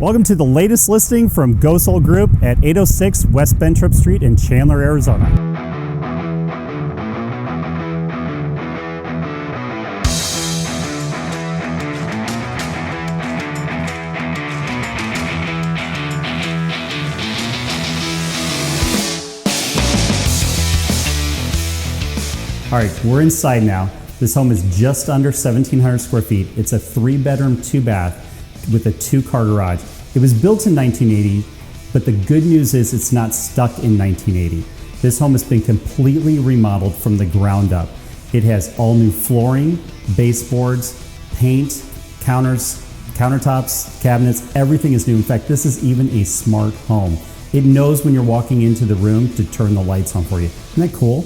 Welcome to the latest listing from Go Sold Group at 806 West Bentrup Street in Chandler, Arizona. All right, we're inside now. This home is just under 1,700 square feet. It's a 3-bedroom, 2-bath with a 2-car garage. It was built in 1980, but the good news is it's not stuck in 1980. This home has been completely remodeled from the ground up. It has all new flooring, baseboards, paint, countertops, cabinets, everything is new. In fact, this is even a smart home. It knows when you're walking into the room to turn the lights on for you. Isn't that cool?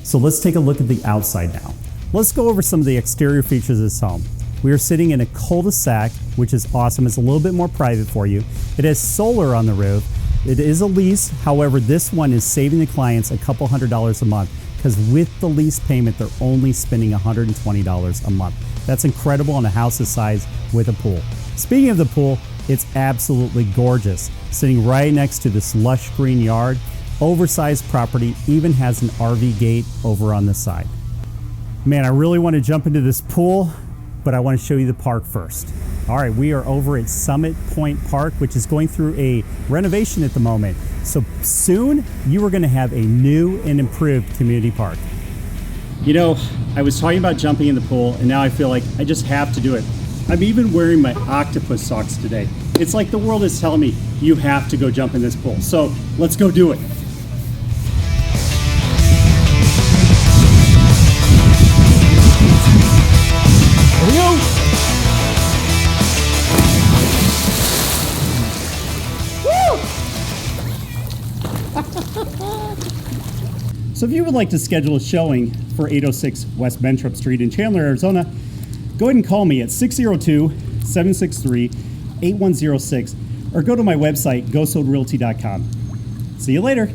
So let's take a look at the outside now. Let's go over some of the exterior features of this home. We are sitting in a cul-de-sac, which is awesome. It's a little bit more private for you. It has solar on the roof. It is a lease. However, this one is saving the clients a couple $100s a month because with the lease payment, they're only spending $120 a month. That's incredible on a house this size with a pool. Speaking of the pool, it's absolutely gorgeous. Sitting right next to this lush green yard, oversized property, even has an RV gate over on the side. Man, I really want to jump into this pool, but I want to show you the park first. All right, we are over at Summit Point Park, which is going through a renovation at the moment. So soon, you are going to have a new and improved community park. You know, I was talking about jumping in the pool, and now I feel like I just have to do it. I'm even wearing my octopus socks today. It's like the world is telling me, you have to go jump in this pool. So let's go do it. Here we go. So if you would like to schedule a showing for 806 West Bentrup Street in Chandler, Arizona, go ahead and call me at 602-763-8106 or go to my website, gosoldrealty.com. See you later.